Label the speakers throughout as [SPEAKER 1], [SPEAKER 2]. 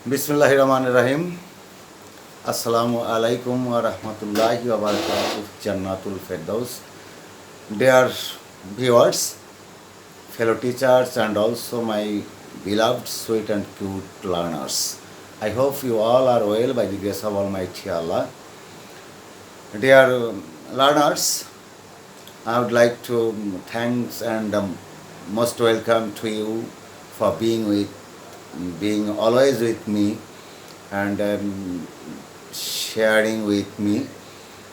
[SPEAKER 1] बिस्मिल्लाहिर्रहमानिर्रहीम। अस्सलामु अलैकुम व रहमतुल्लाहि व बरकातुहू। जन्नतुल फिरदौस। Dear viewers, fellow teachers, and also my beloved, sweet and cute learners, I hope you all are well by the grace of Almighty Allah. Dear learners, I would like to thanks and most welcome to you for being always with me and sharing with me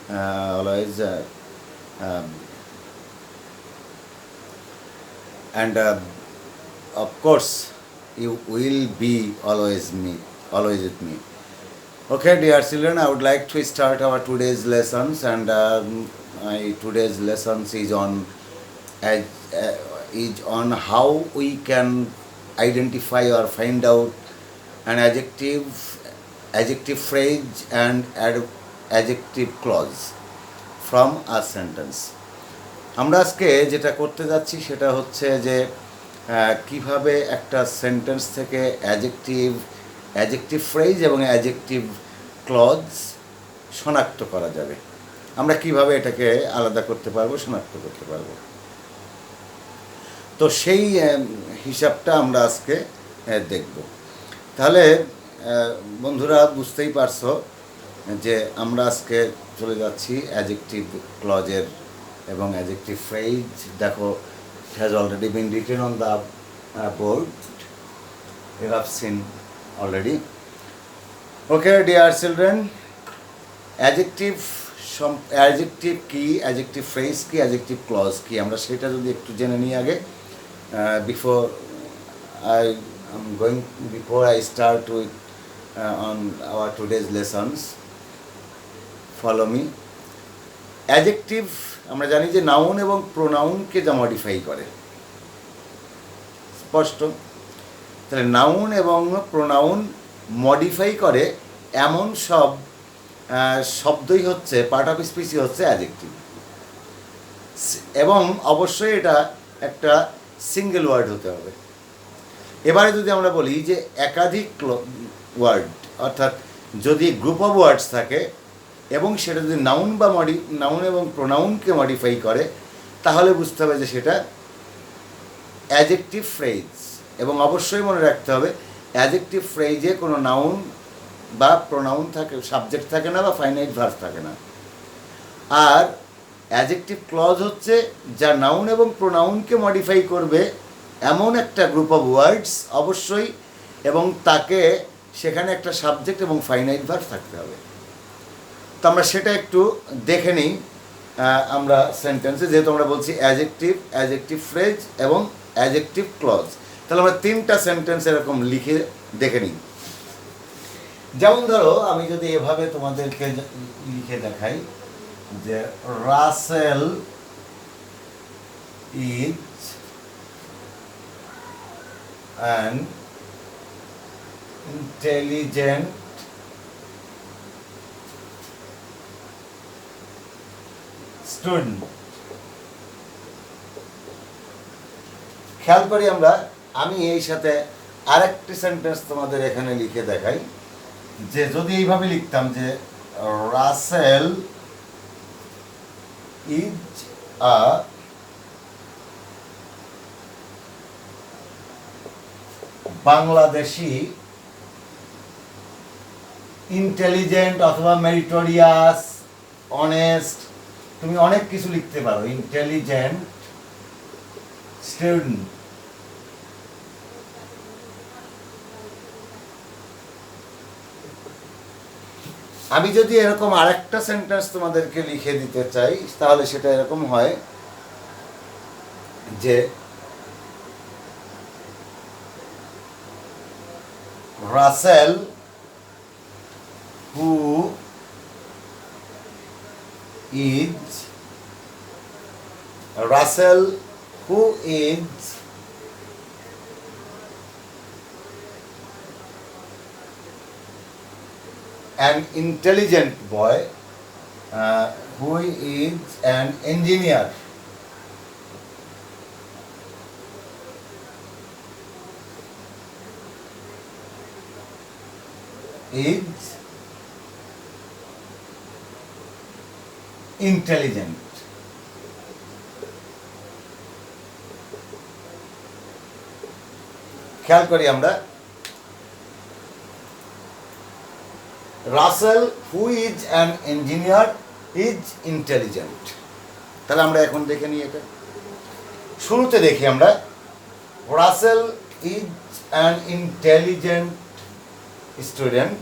[SPEAKER 1] always um, and of course you will be always with me. Okay, dear children, I would like to start our today's lessons, and my today's lessons is on uh, how we can identify or find out an adjective phrase and adjective clause from a sentence. আমরা আজকে যেটা করতে যাচ্ছি সেটা হচ্ছে যে কিভাবে একটা সেন্টেন্স থেকে অ্যাডজেক্টিভ ফ্রেজ এবং অ্যাডজেক্টিভ ক্লজ শনাক্ত করা যাবে। আমরা কিভাবে এটাকে আলাদা করতে পারবো, শনাক্ত করতে পারবো। তো সেই হিসাবটা আমরা আজকে দেখব। তাহলে বন্ধুরা বুঝতেই পারছো যে আমরা আজকে চলে যাচ্ছি অ্যাডজেক্টিভ ক্লজের এবং অ্যাডজেক্টিভ ফ্রেজ। দেখো, it has already been written on the board. You have seen already. Okay, dear children, adjective কি, অ্যাডজেক্টিভ ফ্রেজ কি, অ্যাডজেক্টিভ ক্লজ কি, আমরা সেটা যদি একটু জেনে নিই আগে। Before I start with on our today's lessons, follow me. Adjective আমরা জানি যে নাউন এবং প্রোনাউনকে যা মডিফাই করে, স্পষ্ট। তাহলে নাউন এবং প্রোনাউন মডিফাই করে এমন সব শব্দই হচ্ছে, পার্ট অফ স্পিচই হচ্ছে অ্যাডজেক্টিভ। এবং অবশ্যই এটা একটা সিঙ্গেল ওয়ার্ড হতে হবে। এবারে যদি আমরা বলি যে একাধিক ওয়ার্ড, অর্থাৎ যদি গ্রুপ অফ ওয়ার্ডস থাকে এবং সেটা যদি নাউন এবং প্রোনাউনকে মডিফাই করে, তাহলে বুঝতে হবে যে সেটা অ্যাডজেক্টিভ ফ্রেজ। এবং অবশ্যই মনে রাখতে হবে অ্যাডজেক্টিভ ফ্রেজে কোনো নাউন বা প্রোনাউন থাকে, সাবজেক্ট থাকে না বা ফাইনাইট ভার্ব থাকে না। আর অ্যাডজেক্টিভ ক্লজ হচ্ছে যা নাউন এবং প্রোনাউনকে মডিফাই করবে এমন একটা গ্রুপ অফ ওয়ার্ডস অবশ্যই, এবং তাকে সেখানে একটা সাবজেক্ট এবং ফাইনাইট ভার্ব থাকতে হবে। তো আমরা সেটা একটু দেখে নিই আমরা সেন্টেন্সে, যেহেতু আমরা বলছি অ্যাডজেক্টিভ ফ্রেজ এবং অ্যাডজেক্টিভ ক্লজ। তাহলে আমরা তিনটা সেন্টেন্স এরকম দেখে নিই। যেমন ধরো, আমি যদি এভাবে তোমাদেরকে লিখে দেখাই যে Rasel is an intelligent student. খেয়াল করি আমি এই সাথে আরেকটি সেন্টেন্স তোমাদের এখানে লিখে দেখাই, যে যদি এইভাবে লিখতাম যে Rasel is a Bangladeshi intelligent অথবা মেরিটোরিয়াস, অনেস্ট, তুমি অনেক কিছু লিখতে পারো, ইন্টেলিজেন্ট স্টুডেন্ট। আমি যদি এরকম আরেকটা সেন্টেন্স তোমাদেরকে লিখে দিতে চাই, তাহলে সেটা এরকম হয় যে Rasel who is an intelligent boy who is an engineer. Is intelligent. খেয়াল করি আমরা, Rasel who is an engineer is intelligent. তাহলে আমরা এখন দেখে নিই এটা। শুরুতে দেখি আমরা, Rasel is an intelligent student.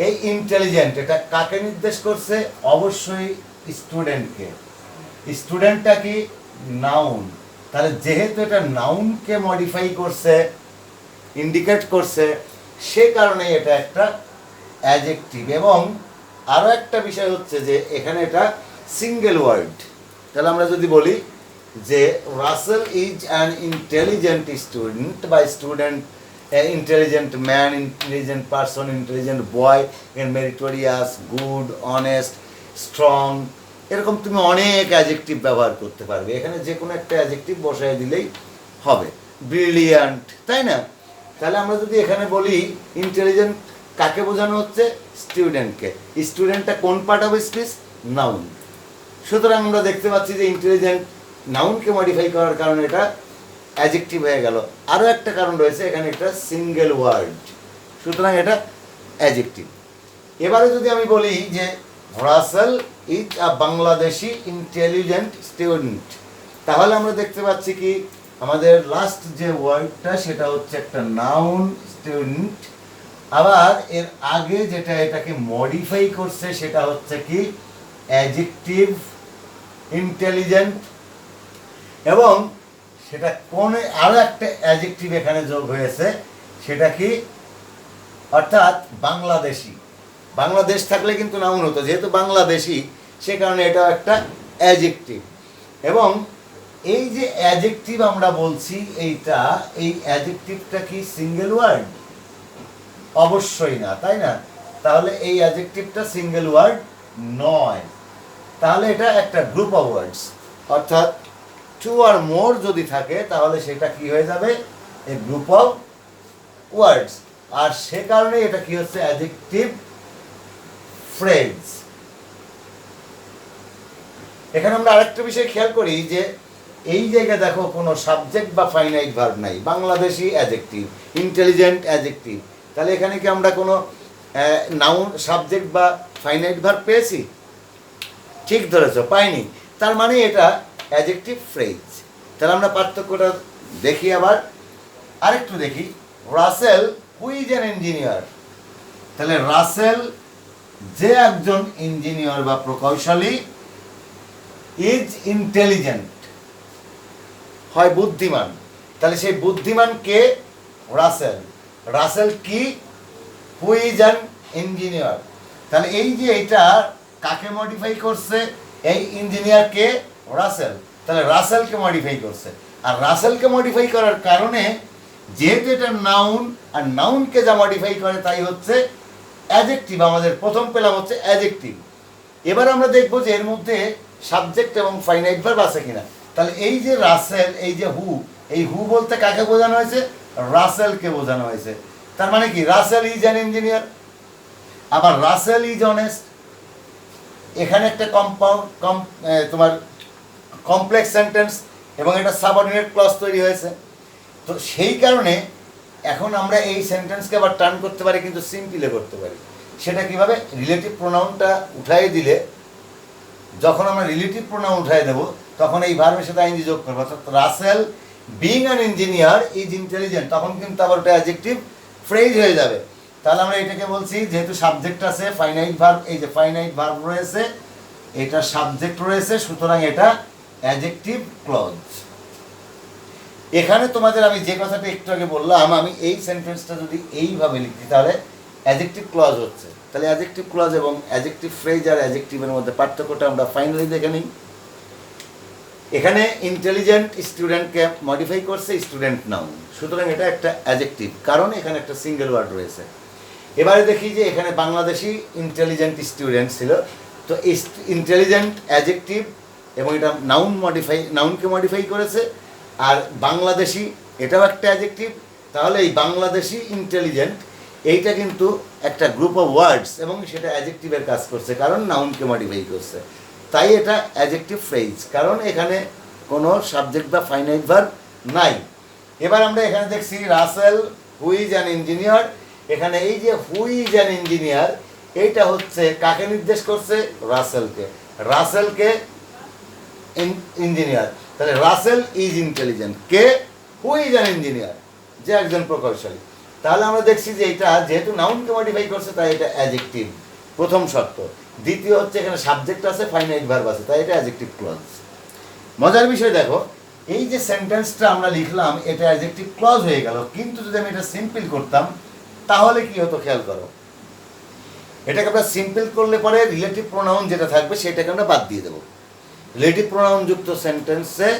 [SPEAKER 1] এই ইন্টেলিজেন্ট এটা কাকে নির্দেশ করছে? অবশ্যই স্টুডেন্টকে। স্টুডেন্টটা কি? নাউন। তাহলে যেহেতু এটা নাউনকে মডিফাই করছে, ইন্ডিকেট করছে, সে কারণে এটা একটা অ্যাডজেক্টিভ। এবং আরও একটা বিষয় হচ্ছে যে এখানে এটা সিঙ্গেল ওয়ার্ড। তাহলে আমরা যদি বলি যে Rasel is an intelligent student বা student, intelligent man, intelligent person, intelligent boy, meritorious, good, honest, strong, এরকম তুমি অনেক অ্যাডজেক্টিভ ব্যবহার করতে পারবে। এখানে যে কোনো একটা অ্যাডজেক্টিভ বসায় দিলেই হবে। ব্রিলিয়ান্ট, তাই না? তাহলে আমরা যদি এখানে বলি ইন্টেলিজেন্ট, কাকে বোঝানো হচ্ছে? স্টুডেন্টকে। স্টুডেন্টটা কোন পার্ট অফ স্পিচ? নাউন। সুতরাং আমরা দেখতে পাচ্ছি যে ইন্টেলিজেন্ট নাউনকে মডিফাই করার কারণে এটা অ্যাডজেক্টিভ হয়ে গেল। আরও একটা কারণ রয়েছে, এখানে একটা সিঙ্গেল ওয়ার্ড, সুতরাং এটা অ্যাডজেক্টিভ। এবারে যদি আমি বলি যে Rasel is a Bangladeshi intelligent student, তাহলে আমরা দেখতে পাচ্ছি কি আমাদের লাস্ট যে ওয়ার্ডটা সেটা হচ্ছে একটা নাউন, স্টুডেন্ট। আবার এর আগে যেটা এটাকে মডিফাই করছে সেটা হচ্ছে কি অ্যাডজেক্টিভ, ইন্টেলিজেন্ট। এবং সেটা কোন আরও একটা অ্যাডজেক্টিভ এখানে যোগ হয়েছে, সেটা কি? অর্থাৎ বাংলাদেশি। বাংলাদেশ থাকলে কিন্তু নাউন হতো, যেহেতু বাংলাদেশি সে কারণে এটা একটা অ্যাডজেক্টিভ। এবং এই যে অ্যাডজেক্টিভ আমরা বলছি এইটা, এই অ্যাডজেক্টিভটা কি সিঙ্গেল ওয়ার্ড? অবশ্যই না, তাই না? তাহলে এই অ্যাডজেক্টিভটা সিঙ্গেল ওয়ার্ড নয়। তাহলে এটা একটা গ্রুপ অফ ওয়ার্ডস, অর্থাৎ টু আর মোর যদি থাকে তাহলে সেটা কি হয়ে যাবে? এ গ্রুপ অফ ওয়ার্ডস। আর সে কারণে এটা কি হচ্ছে? Adjective phrase. এখানে আমরা আরেকটা বিষয় খেয়াল করি যে এই জায়গায় দেখো কোনো সাবজেক্ট বা ফাইনাইট ভার্ব নাই। Bangladeshi adjective, intelligent adjective. তাহলে এখানে কি আমরা কোনো নাউন, সাবজেক্ট বা ফাইনাইট ভার্ব পেয়েছি? ঠিক ধরেছো, পাইনি। তার মানে এটা অ্যাডজেক্টিভ ফ্রেজ। তাহলে আমরা পার্থক্যটা দেখি। আবার আরেকটু দেখি, Rasel who is an engineer. তাহলে রাসেল যে একজন ইঞ্জিনিয়ার বা প্রকৌশলী, ইজ ইন্টেলিজেন্ট হয় বুদ্ধিমান। তাহলে সেই বুদ্ধিমান কে? রাসেল। রাসেল কি? হু ইজ অ্যান ইঞ্জিনিয়ার। তাহলে এই যে এটা কাকে মডিফাই করছে? এই ইঞ্জিনিয়ারকে রাসেল। তাহলে রাসেলকে মডিফাই করছে। আর রাসেলকে মডিফাই করার কারণে যেহেতু এটা নাউন, আর নাউনকে যা মডিফাই করে তাই হচ্ছে অ্যাডজেক্টিভ। আমাদের প্রথম পেলাম হচ্ছে অ্যাডজেক্টিভ। এবার আমরা দেখবো যে এর মধ্যে সাবজেক্ট এবং ফাইনাইট ভার্ব আছে কিনা। তাহলে এই যে রাসেল, এই যে হু, এই হু বলতে কাকে বোঝানো হয়েছে? রাসেলকে বোঝানো হয়েছে। তার মানে কি? Rasel is an engineer. আবার রাসেল ইজ অনেস্ট। এখানে একটা তোমার কমপ্লেক্স সেন্টেন্স এবং এটা সাবঅর্ডিনেট ক্লজ তৈরি হয়েছে। তো সেই কারণে এখন আমরা এই সেন্টেন্সকে আবার টার্ন করতে পারি, কিন্তু সিম্পলে করতে পারি। সেটা কিভাবে? রিলেটিভ প্রোনাউনটা উঠাই দিলে, যখন আমরা রিলেটিভ প্রোনাউন উঠাই দেবো তখন এই ভার্বের সাথে আইনজি যোগ করবো। অর্থাৎ Rasel being an engineer is intelligent, তখন কিন্তু আবার ওটা অ্যাডজেক্টিভ ফ্রেজ হয়ে যাবে। তাহলে আমরা এটাকে বলছি, যেহেতু সাবজেক্ট আছে, ফাইনাইট ভার্ব, এই যে ফাইনাইট ভার্ব রয়েছে, এটা সাবজেক্ট রয়েছে, সুতরাং এটা অ্যাডজেক্টিভ ক্লজ। এখানে তোমাদের আমি যে কথাটা একটু আগে বললাম, আমি এই সেন্টেন্সটা যদি এইভাবে লিখি তাহলে অ্যাডজেক্টিভ ক্লজ হচ্ছে। তাহলে অ্যাডজেক্টিভ ক্লজ এবং অ্যাডজেক্টিভ ফ্রেজ আর অ্যাডজেক্টিভের মধ্যে পার্থক্যটা আমরা ফাইনালি দেখে নিই। এখানে ইন্টেলিজেন্ট স্টুডেন্টকে মডিফাই করছে স্টুডেন্ট নাউন, সুতরাং এটা একটা অ্যাডজেক্টিভ, কারণ এখানে একটা সিঙ্গেল ওয়ার্ড রয়েছে। এবারে দেখি যে এখানে বাংলাদেশি ইন্টেলিজেন্ট স্টুডেন্ট ছিল, তো ইন্টেলিজেন্ট অ্যাডজেক্টিভ এবং এটা নাউনকে মডিফাই করেছে। আর বাংলাদেশি এটাও একটা অ্যাডজেক্টিভ। তাহলে এই বাংলাদেশি ইন্টেলিজেন্ট, এইটা কিন্তু একটা গ্রুপ অফ ওয়ার্ডস এবং সেটা অ্যাডজেক্টিভের কাজ করছে, কারণ নাউনকে মডিফাই করছে, তাই এটা অ্যাডজেক্টিভ ফ্রেজ, কারণ এখানে কোনো সাবজেক্ট বা ফাইনাইট ভার্ব নাই। এবার আমরা এখানে দেখছি Rasel who is an engineer. এখানে এই যে হু ইজ অ্যান ইঞ্জিনিয়ার, এইটা হচ্ছে কাকে নির্দেশ করছে? রাসেলকে। রাসেলকে ইঞ্জিনিয়ার, তাহলে রাসেল ইজ ইন্টেলিজেন্ট। কে? হু ইজ অ্যান ইঞ্জিনিয়ার, যে একজন প্রকৌশলী। তাহলে আমরা দেখছি যে এটা যেহেতু নাউনকে মডিফাই করছে তাই এটা অ্যাডজেক্টিভ, প্রথম শর্ত। দ্বিতীয় হচ্ছে এখানে সাবজেক্ট আছে, ফাইনাইট ভার্ব আছে, তাই এটা অ্যাডজেক্টিভ ক্লজ। মজার বিষয় দেখো, এই যে সেন্টেন্সটা আমরা লিখলাম এটা অ্যাডজেক্টিভ ক্লজ হয়ে গেল, কিন্তু যদি আমি এটা সিম্পল করতাম তাহলে কি হতো খেয়াল করো। এটাকে আমরা সিম্পল করলে পরে রিলেটিভ প্রোনাউন যেটা থাকবে সেটাকে আমরা বাদ দিয়ে দেবো। রিলেটিভ প্রোনাউন যুক্ত সেন্টেন্সে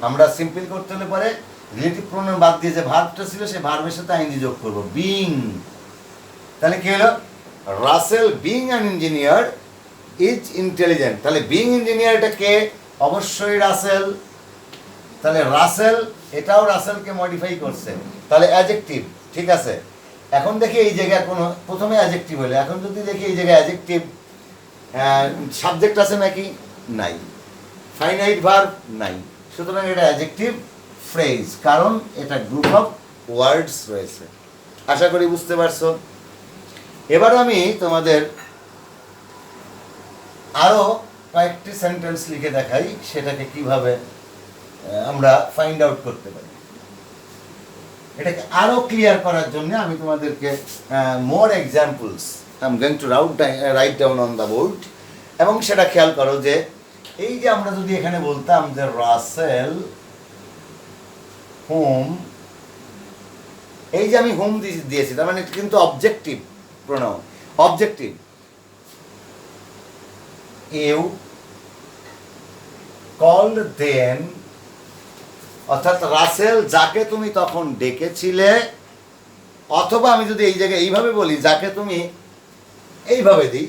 [SPEAKER 1] আমরা সিম্পল করতে হলে পরে রিলেটিভ প্রোনাউন বাদ দিয়ে যে ভার্বটা ছিল সেই ভার্বের সাথে আইএনজি যোগ করব, বিং। তাহলে কি হলো? Rasel being an engineer is intelligent. তাহলে বিং ইঞ্জিনিয়ার এটা কে? অবশ্যই রাসেল। তাহলে রাসেল, এটাও রাসেলকে মডিফাই করছে, তাহলে অ্যাডজেক্টিভ। ঠিক আছে, এখন দেখি এই জায়গায় কোনো, প্রথমে অ্যাডজেক্টিভ হলো, এখন যদি দেখি এই জায়গায় অ্যাডজেক্টিভ সাবজেক্ট আছে নাকি? নাই। ফাইনাইট ভার্ব নাই, সুতরাং এটা অ্যাডজেক্টিভ ফ্রেজ, কারণ এটা গ্রুপ অফ ওয়ার্ডস রয়েছে। আশা করি বুঝতে পারছো। এবার আমি তোমাদের আরো কয়েকটি সেন্টেন্স লিখে দেখাই, সেটাকে কিভাবে আমরা ফাইন্ড আউট করতে পারি। এটাকে আরো ক্লিয়ার করার জন্য আমি তোমাদেরকে more examples I am going to write down on the board. এবং সেটা খেয়াল করো যে এই যে আমরা যদি এখানে বলতাম যে রাসেল হোম, এই যে আমি হোম দিয়েছি, তার মানে এটা কিন্তু objective pronoun. Objective, you called then, অর্থাৎ রাসেল যাকে তুমি তখন ডেকেছিলে, অথবা আমি যদি এই জায়গায় এইভাবে বলি যাকে তুমি এইভাবে দিই,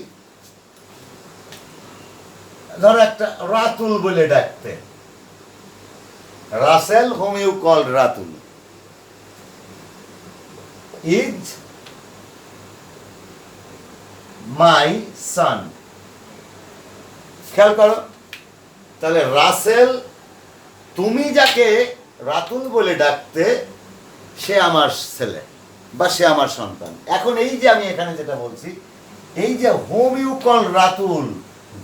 [SPEAKER 1] ধরো একটা রাতুল বলে ডাকতে, Russel whom you called Ratul is my son. খেয়াল করো, তাহলে রাসেল তুমি যাকে রাতুল বলে ডাকতে সে আমার ছেলে বা সে আমার সন্তান। এখন এই যে আমি এখানে যেটা বলছি, এই যে হোম ইউ কল রাতুল,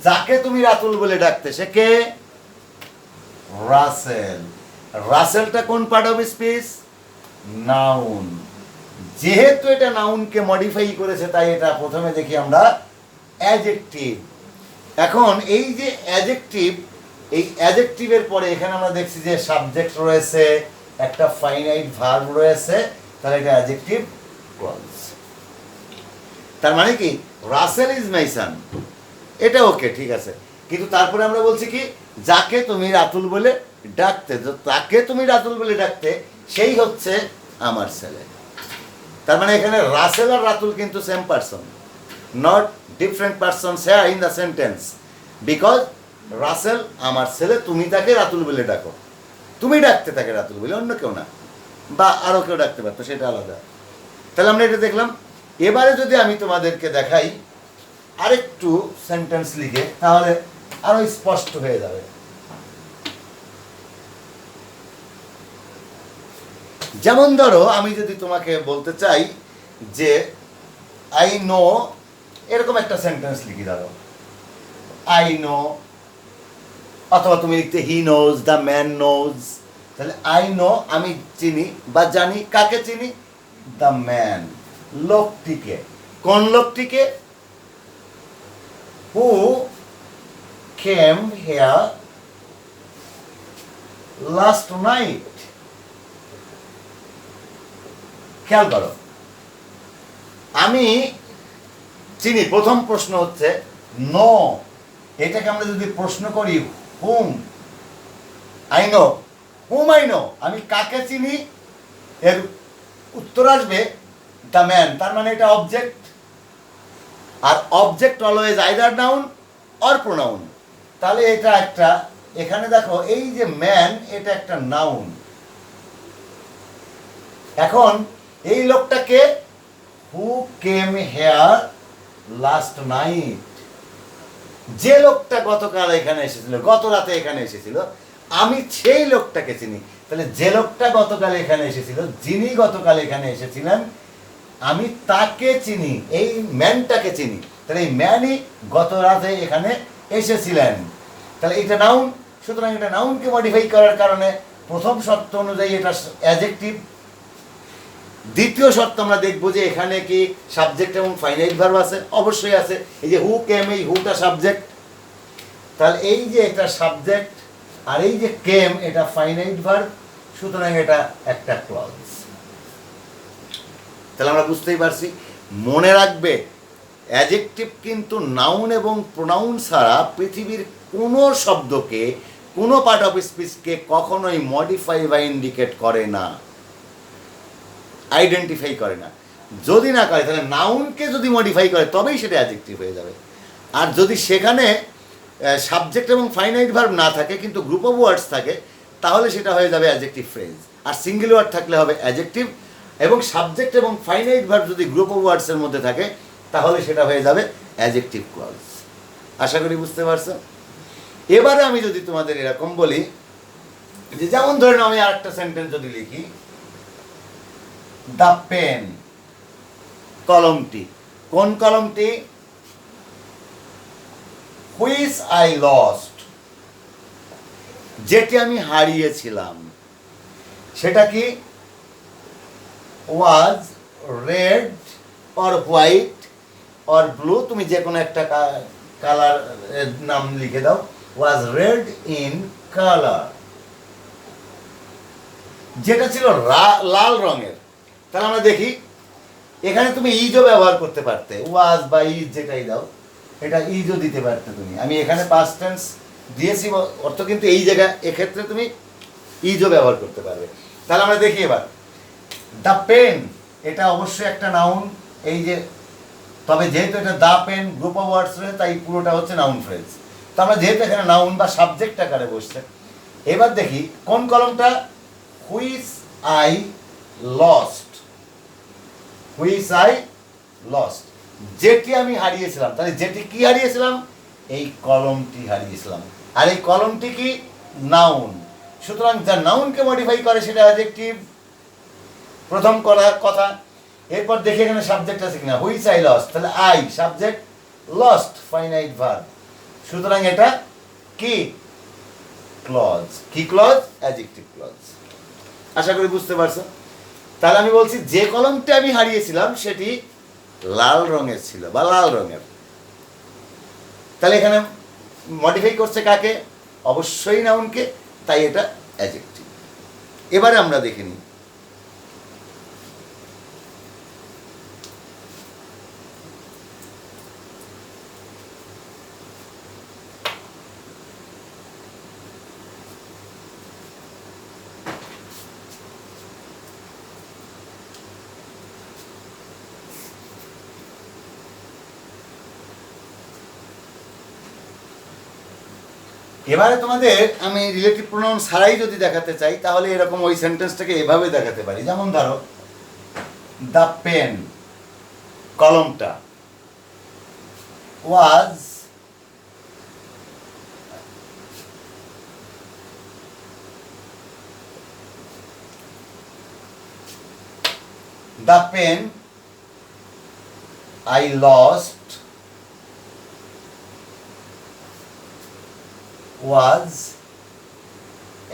[SPEAKER 1] যাকে তুমি রাতুল বলে ডাকতে সে কে? রাসেল। রাসেলটা কোন পার্ট অফ স্পিচ? নাউন। যেহেতু এটা নাউনকে মডিফাই করেছে তাই এটা প্রথমে দেখি আমরা অ্যাডজেক্টিভ। এখন এই যে অ্যাডজেক্টিভ, এই অ্যাডজেক্টিভের পরে এখানে আমরা দেখছি যে সাবজেক্ট রয়েছে, একটা ফাইনাইট ভার্ব রয়েছে, তাহলে এটা অ্যাডজেক্টিভ ক্লজ। তার মানে কি রাসেল ইজ মাই সান, এটা ওকে, ঠিক আছে, কিন্তু তারপরে আমরা বলছি কি যাকে তুমি রাতুল বলে ডাকতে, তাকে তুমি রাতুল বলে ডাকতে সেই হচ্ছে আমার ছেলে। তার মানে এখানে রাসেল আর রাতুল কিন্তু same person, not different person share in the sentence, because Rasel আমার ছেলে, তুমি তাকে রাতুল বলে ডাকো, তুমি ডাকতে তাকে রাতুল বলে, অন্য কেউ না, বা আরও কেউ ডাকতে পারতো, সেটা আলাদা। তাহলে আমরা এটা দেখলাম। এবারে যদি আমি তোমাদেরকে দেখাই আরেকটু সেন্টেন্স লিখে, তাহলে আরো স্পষ্ট হয়ে যাবে। যেমন ধরো আমি যদি তোমাকে বলতে চাই যে আই নো, এরকম একটা সেন্টেন্স লিখি ধরো, আই নো, অথবা তুমি লিখতে he knows, the man knows. তাহলে আই নো আমি চিনি বা জানি, কাকে চিনি? দ্য ম্যান, লোকটিকে। কোন লোকটিকে? হু কেম হেয়ার লাস্ট নাইট। খেয়াল করো, আমি চিনি, প্রথম প্রশ্ন হচ্ছে নো, এটাকে আমরা যদি প্রশ্ন করি whom, I know, whom I know, আমি কাকে চিনি, এর উত্তর আসবে দ্য ম্যান, তার মানে এটা অবজেক্ট। আর object always either noun or pronoun. তাহলে এটা একটা, এখানে দেখো এই যে ম্যান, এটা একটা নাউন। এখন এই লোকটাকে হু কেম হেয়ার লাস্ট নাইট, যে লোকটা গতকাল এখানে এসেছিল, গত রাতে এখানে এসেছিল, আমি সেই লোকটাকে চিনি। তাহলে যে লোকটা গতকাল এখানে এসেছিল, যিনি গতকাল এখানে এসেছিলেন, আমি তাকে চিনি, এই ম্যানটাকে চিনি। তাহলে এই ম্যানই গত রাতে এখানে এসেছিলেন। তাহলে এটা নাউন, সুতরাং এটা নাউনকে মডিফাই করার কারণে প্রথম শর্ত অনুযায়ী এটা অ্যাডজেক্টিভ। দ্বিতীয় শর্ত আমরা দেখবো যে এখানে কি সাবজেক্ট এবং ফাইনাইট ভার্ব আছে, অবশ্যই আছে। এই যে হু কেম, এই হুটা সাবজেক্ট, তাহলে এই যে এটা সাবজেক্ট, আর এই যে কেম এটা ফাইনাইট ভার্ব, সুতরাং এটা একটা ক্লজ। তাহলে আমরা বুঝতেই পারছি। মনে রাখবে অ্যাডজেক্টিভ কিন্তু নাউন এবং প্রোনাউন ছাড়া পৃথিবীর কোনো শব্দকে, কোনো পার্ট অফ স্পিচকে কখনোই মডিফাই বা ইন্ডিকেট করে না, আইডেন্টিফাই করে না। যদি না করে তাহলে নাউনকে যদি মডিফাই করে তবেই সেটা অ্যাডজেক্টিভ হয়ে যাবে। আর যদি সেখানে সাবজেক্ট এবং ফাইনাইট ভার্ব না থাকে কিন্তু গ্রুপ অফ ওয়ার্ডস থাকে, তাহলে সেটা হয়ে যাবে অ্যাডজেক্টিভ ফ্রেজ। আর সিঙ্গেল ওয়ার্ড থাকলে হবে অ্যাডজেক্টিভ, এবং সাবজেক্ট এবং ফাইনাইট ভার্ব যদি গ্রুপ অফ ওয়ার্ডসের মধ্যে থাকে তাহলে সেটা হয়ে যাবে অ্যাডজেক্টিভ ক্লজ। আশা করি বুঝতে পারছো। এবারে আমি যদি তোমাদের এরকম বলি যে, যেমন ধরে নাও আমি আরেকটা সেন্টেন্স যদি লিখি, দ্য পেন, কলমটি, কোন কলমটি? হুইচ আই লস্ট, যেটি আমি হারিয়েছিলাম। সেটা কি? Was red or white or blue, তুমি যে কোনো একটা কালার নাম লিখে দাও। ওয়াজ রেড ইন কালার, যেটা ছিল লাল রঙের। তাহলে আমরা দেখি এখানে তুমি ইজও ব্যবহার করতে পারতে, ওয়াজ বা ইজ যেটাই দাও, এটা ইজও দিতে পারতে তুমি। আমি এখানে পাস্ট টেন্স দিয়েছি অর্থ, কিন্তু এই জায়গায় এক্ষেত্রে তুমি ইজও ব্যবহার করতে পারবে। তাহলে আমরা দেখি এবার, দ্য পেন এটা অবশ্যই একটা নাউন, এই যে, তবে যেহেতু এটা the pen group of words রয়েছে তাই পুরোটা হচ্ছে নাউন ফ্রেজ। তো আমরা যেহেতু এখানে নাউন বা সাবজেক্ট আকারে বসছে, এবার দেখি কোন কলমটা? Which I lost, which I lost, যেটি আমি হারিয়েছিলাম। তাহলে যেটি কি হারিয়েছিলাম? এই কলমটি হারিয়েছিলাম। আর এই কলমটি কি? নাউন। সুতরাং যা নাউনকে মডিফাই করে সেটা অ্যাডজেক্টিভ, প্রথম কথা। এরপর দেখি এখানে সাবজেক্ট আছে কিনা, হুইচ আই লস্ট, তাহলে I subject, lost finite verb, সুতরাং এটা কি? ক্লজ। কি ক্লজ? Adjective clause. আশা করি বুঝতে পারছো। তাহলে আমি বলছি যে কলমটি আমি হারিয়েছিলাম সেটি লাল রঙের ছিল বা লাল রঙের। তাহলে এখানে মডিফাই করছে কাকে? অবশ্যই নাউনকে, তাই এটা অ্যাডজেক্টিভ। এবারে আমরা দেখে নিই এবারে তোমাদের আমি রিলেটিভ প্রোনাউন ছাড়াই যদি দেখাতে চাই তাহলে এরকম ওই সেন্টেন্সটাকে এভাবে দেখাতে পারি। যেমন ধরো, দ্য পেন কলমটা, was the pen I lost was,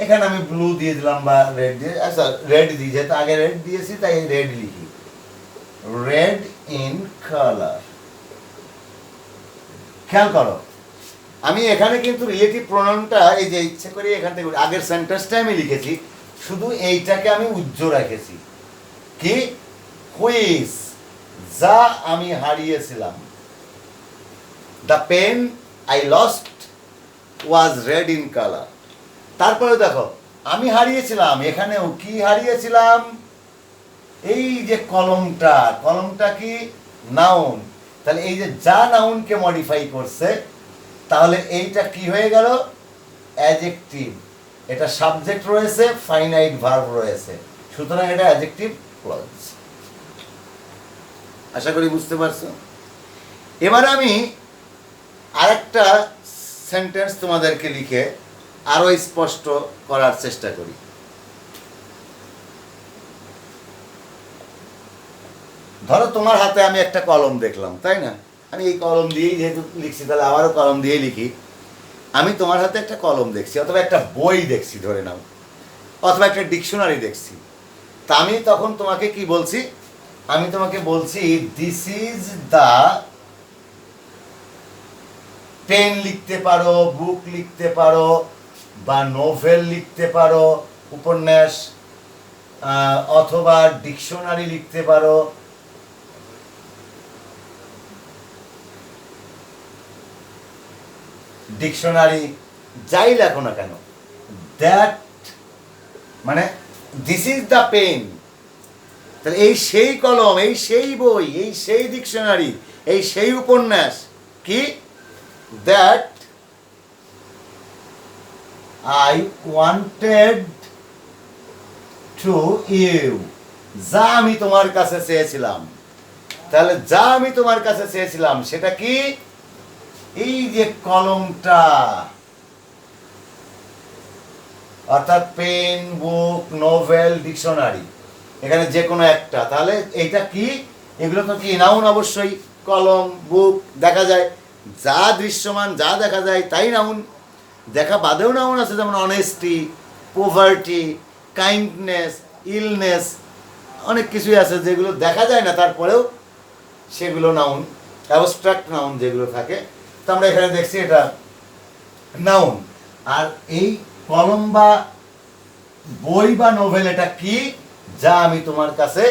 [SPEAKER 1] এখানে আমি ব্লু দিয়ে দিলাম বা রেড দিয়ে, আচ্ছা রেড দিই, যেহেতু আগে রেড দিয়েছি তাই রেড লিখি, রেড ইন কালার। খেয়াল করো আমি এখানে কিন্তু রিলেটিভ প্রোনাউনটা এই যে ইচ্ছে করে এখান থেকে আগের সেন্টেন্সটা আমি লিখেছি, শুধু এইটাকে আমি উজ্জ্বল রেখেছি। কি? হুইচ, যা আমি হারিয়েছিলাম। The pen I lost was red in colour. তারপরে দেখো আমি হারিয়েছিলাম, এখানেও কি হারিয়েছিলাম? এই যে কলমটা, কলমটা কি? নাউন। তাহলে এই যে যা নাউনকে মডিফাই করছে, তাহলে এইটা কি হয়ে গেল? অ্যাডজেক্টিভ। এটা সাবজেক্ট রয়েছে, ফাইনাইট ভার্ব রয়েছে, সুতরাং এটা অ্যাডজেক্টিভ ক্লজ। আশা করি বুঝতে পারছো। এবার আমি আরেকটা সেন্টেন্স তোমাদেরকে লিখে আরো স্পষ্ট করার চেষ্টা করি। ধরো তোমার হাতে আমি একটা কলম দেখলাম, তাই না? আমি এই কলম দিয়েই যেহেতু লিখছি, তাহলে আবারও কলম দিয়েই লিখি। আমি তোমার হাতে একটা কলম দেখছি, অথবা একটা বই দেখছি ধরে নাও, অথবা একটা ডিকশনারি দেখছি। তা আমি তখন তোমাকে কি বলছি? আমি তোমাকে বলছি দিস ইজ দ্য পেন লিখতে পারো, বুক লিখতে পারো, বা নোভেল লিখতে পারো, উপন্যাস, অথবা ডিকশনারি লিখতে পারো, ডিকশনারি যাই লেখো না কেন, দ্যাট মানে দিস ইজ দ্য পেন। তাহলে এই সেই কলম, এই সেই বই, এই সেই ডিকশনারি, এই সেই উপন্যাস কি, that I wanted to you, যা আমি তোমার কাছে চেয়েছিলাম। তাহলে যা আমি তোমার কাছে চেয়েছিলাম সেটা কি? এই যে কলমটা, অর্থাৎ পেন, বুক, নোভেল, ডিকশনারি, এখানে যে কোনো একটা। তাহলে এইটা কি? এগুলো তো কি নাউন অবশ্যই। কলম, বুক দেখা যায়, যা দৃশ্যমান, যা দেখা যায় তাই নাউন। দেখা বাদেও নাউন আছে, যেমন অনেস্টি, পোভার্টি, কাইন্ডনেস, ইলনেস, অনেক কিছুই আছে যেগুলো দেখা যায় না, তারপরেও সেগুলো নাউন, অ্যাবস্ট্রাক্ট নাউন যেগুলো থাকে। তো আমরা এখানে দেখছি এটা নাউন। আর এই কলম বা বই বা নোভেল এটা কি? যা আমি তোমার কাছে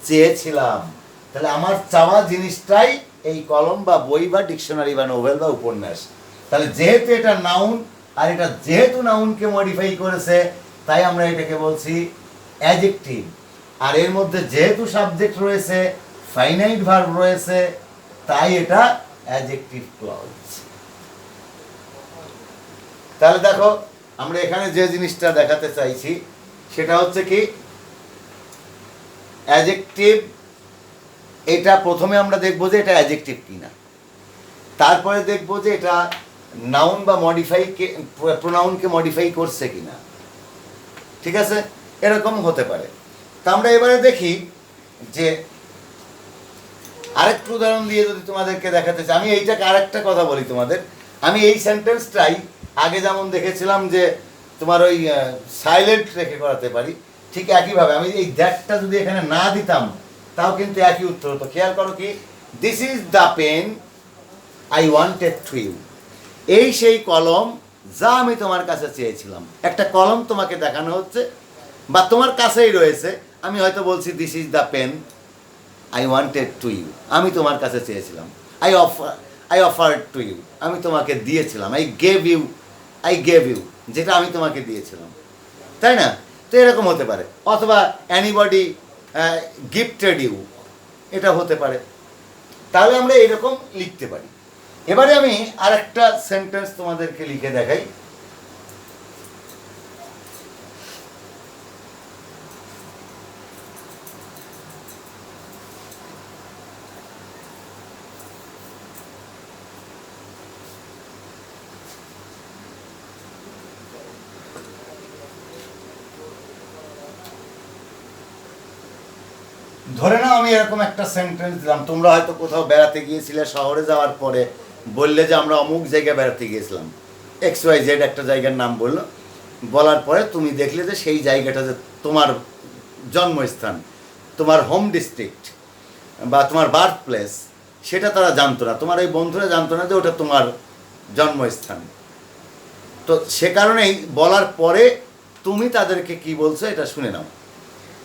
[SPEAKER 1] চেয়েছিলাম। তাহলে আমার চাওয়া জিনিসটাই এই কলম বা বই বা ডিকশনারি বা নোভেল বা উপন্যাস। তাহলে যেহেতু এটা নাউন, আর এটা যেহেতু নাউনকে মডিফাই করেছে, তাই আমরা এটাকে বলছি অ্যাডজেক্টিভ। আর এর মধ্যে যেহেতু সাবজেক্ট রয়েছে, ফাইনাইট ভার্ব রয়েছে, তাই এটা অ্যাডজেক্টিভ ক্লজ। তাহলে দেখো, আমরা এখানে যে জিনিসটা দেখাতে চাইছি সেটা হচ্ছে কি, অ্যাডজেক্টিভ। এটা প্রথমে আমরা দেখবো যে এটা অ্যাডজেক্টিভ কিনা, তারপরে দেখবো যে এটা নাউন বা মডিফাইকে, প্রোনাউনকে মডিফাই করছে কিনা। ঠিক আছে, এরকম হতে পারে। তা আমরা এবারে দেখি যে আরেকটু উদাহরণ দিয়ে যদি তোমাদেরকে দেখাতে চাই। আমি এইটাকে আরেকটা কথা বলি তোমাদের। আমি এই সেন্টেন্সটাই আগে যেমন দেখেছিলাম যে তোমার ওই সাইলেন্ট রেখে করাতে পারি, ঠিক একইভাবে আমি এই দ্যাটটা যদি এখানে না দিতাম তাও কিন্তু একই উত্তর হতো। খেয়াল করো কি, this is the pen I wanted to you. এই সেই কলম যা আমি তোমার কাছে চেয়েছিলাম। একটা কলম তোমাকে দেখানো হচ্ছে বা তোমার কাছেই রয়েছে, আমি হয়তো বলছি this is the pen I wanted to you, আমি তোমার কাছে চেয়েছিলাম। আই অফার্ড টু ইউ, আমি তোমাকে দিয়েছিলাম। আই গেভ ইউ, যেটা আমি তোমাকে দিয়েছিলাম, তাই না? তো এরকম হতে পারে। অথবা অ্যানিবডি গিফটেড ইউ, এটা হতে পারে। তাহলে আমরা এরকম লিখতে পারি। এবারে আমি আর একটা সেন্টেন্স তোমাদেরকে লিখে দেখাই। ধরে নাও আমি এরকম একটা সেন্টেন্স দিলাম। তোমরা হয়তো কোথাও বেড়াতে গিয়েছিলে, শহরে যাওয়ার পরে বললে যে আমরা অমুক জায়গায় বেড়াতে গিয়েছিলাম, XYZ একটা জায়গার নাম বললো। বলার পরে তুমি দেখলে যে সেই জায়গাটা যে তোমার জন্মস্থান, তোমার হোম ডিস্ট্রিক্ট বা তোমার বার্থ প্লেস, সেটা তারা জানতো না, তোমার এই বন্ধুরা জানতো না যে ওটা তোমার জন্মস্থান। তো সে কারণেই বলার পরে তুমি তাদেরকে কি বলছো এটা শুনে নাও।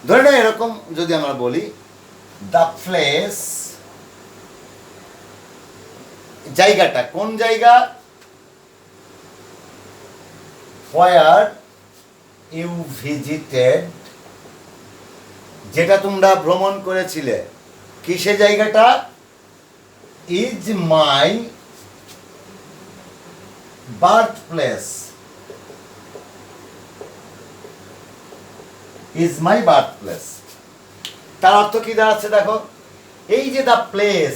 [SPEAKER 1] ধরে নাও এরকম যদি আমরা বলি, দ্য প্লেস, জায়গাটা, কোন জায়গা, হোয়ার ইউ ভিজিটেড, যেটা তোমরা ভ্রমণ করেছিলে, কিসে জায়গাটা, is my birth place, is my birth place. তার অর্থ কি দাঁড়াচ্ছে দেখো, এই যে দ্য প্লেস,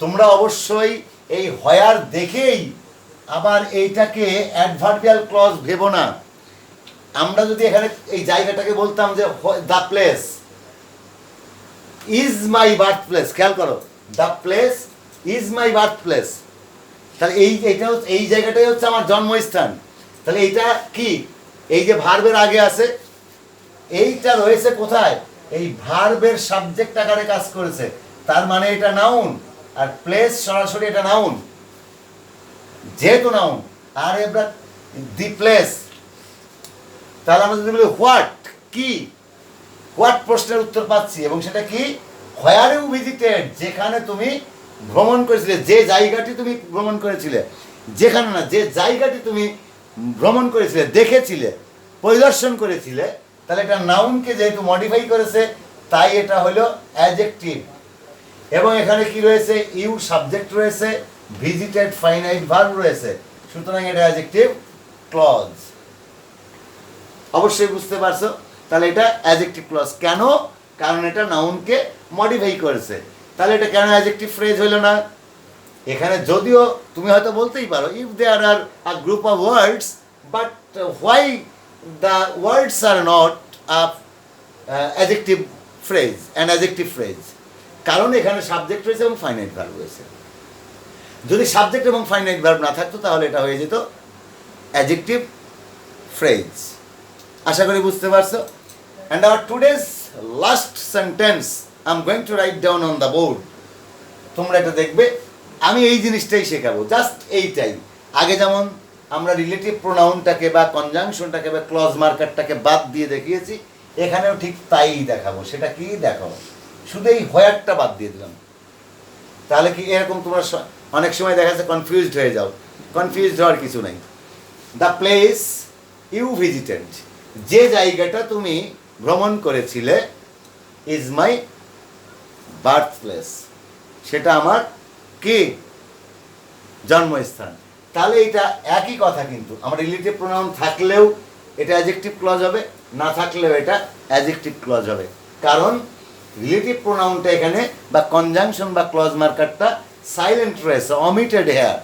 [SPEAKER 1] তোমরা অবশ্যই এই হোয়ার দেখেই আবার এইটাকে অ্যাডভার্বিয়াল ক্লজ ভেবো না। আমরা যদি এখানে এই জায়গাটাকে বলতাম যে the place is my birth place, খেয়াল করো, the place is my birth place, তাহলে এই জায়গাটাই হচ্ছে আমার জন্মস্থান। তাহলে এইটা কি, এই যে ভার্বের আগে আছে, এইটা রয়েছে কোথায়, এই ভার্বের সাবজেক্ট আকারে কাজ করেছে, তার মানে এটা নাউন। আর প্লেস সরাসরি এটা নাউন, যেহেতু নাউন। আর এবার দি প্লেস, তাহলে আমরা যদি বলি হোয়াট, কি, হোয়াট প্রশ্নের উত্তর পাচ্ছি, এবং সেটা কি, হোয়ার ইউ ভিজিটেড, যেখানে তুমি ভ্রমণ করেছিলে, যে জায়গাটি তুমি ভ্রমণ করেছিলে, যেখানে না, যে জায়গাটি তুমি ভ্রমণ করেছিলে, দেখেছিলে, পরিদর্শন করেছিলে, তাহলে এটা নাউনকে যেহেতু মডিফাই করেছে, তাই এটা হলো অ্যাডজেক্টিভ। এবং এখানে কি রয়েছে, ইউ সাবজেক্ট রয়েছে, ভিজিটেড ফাইনাইট ভার্ব রয়েছে, সুতরাং এটা অ্যাডজেক্টিভ ক্লজ। অবশ্যই বুঝতে পারছো, তাহলে এটা অ্যাডজেক্টিভ ক্লজ কেন, কারণ এটা নাউনকে মডিফাই করেছে। তাহলে এটা কেন অ্যাডজেক্টিভ ফ্রেজ হইল না? এখানে যদিও তুমি হয়তো বলতেই পারো, if there are a group of words, but why the words are not a adjective phrase, an adjective phrase, কারণ এখানে সাবজেক্ট রয়েছে এবং ফাইনাইট ভার্ব রয়েছে। যদি সাবজেক্ট এবং ফাইনাইট ভার্ব না থাকতো তাহলে এটা হয়ে যেত অ্যাডজেক্টিভ ফ্রেজ। আশা করি বুঝতে পারছো। And our today's last sentence I am going to write down on the board. তোমরা এটা দেখবে, আমি এই জিনিসটাই শেখাবো, জাস্ট এইটাই। আগে যেমন আমরা রিলেটিভ প্রোনাউনটাকে বা কনজাংশনটাকে বা ক্লজ মার্কারটাকে বাদ দিয়ে দেখিয়েছি, এখানেও ঠিক তাই দেখাবো। সেটা কি দেখাবো, শুধু এই হোয়ারটা বাদ দিয়ে দিলাম। তাহলে কি এরকম তোমরা অনেক সময় দেখা যাচ্ছে কনফিউজড হয়ে যাও, কনফিউজড হওয়ার কিছু নাই। দ্য প্লেস ইউ ভিজিটেড, যে জায়গাটা তুমি ভ্রমণ করেছিলে, ইজ মাই বার্থ প্লেস, সেটা আমার কি, জন্মস্থান। তাহলে এটা একই কথা, কিন্তু আমার রিলেটিভ প্রোনাউন থাকলেও এটা অ্যাডজেক্টিভ ক্লজ হবে, না থাকলেও এটা অ্যাডজেক্টিভ ক্লজ হবে। কারণ রিলেটিভ প্রোনাউনটা এখানে বা কনজাংশন বা ক্লজ মার্কারটা সাইলেন্ট রয়েছে, অমিটেড হেয়ার।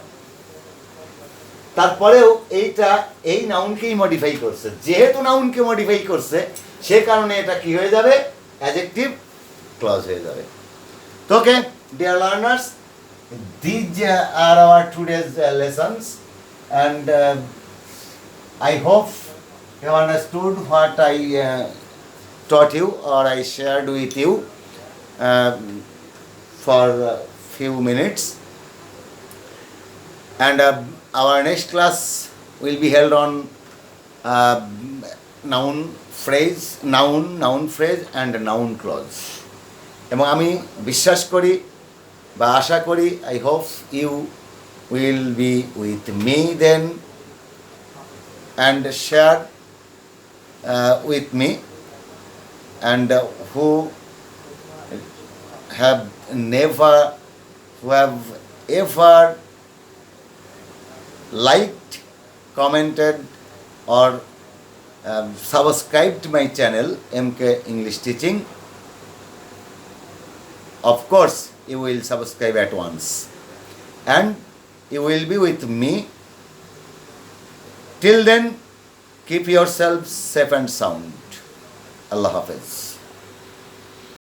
[SPEAKER 1] তারপরেও এইটা এই নাউনকেই মডিফাই করছে, যেহেতু নাউনকে মডিফাই করছে সে কারণে এটা কি হয়ে যাবে, অ্যাডজেক্টিভ ক্লজ হয়ে যাবে। তো okay dear learners, these are our today's lessons, and I hope you understood what I taught you or I shared with you for a few minutes. And our next class will be held on noun phrase, noun phrase and noun clause. এবং আমি বিশ্বাস করি বা আশা করি, I hope you will be with me then and share with me, and who have ever liked, commented or subscribed my channel MK English Teaching. Of course you will subscribe at once, and you will be with me. Till then, keep yourselves safe and sound. Allah Hafiz.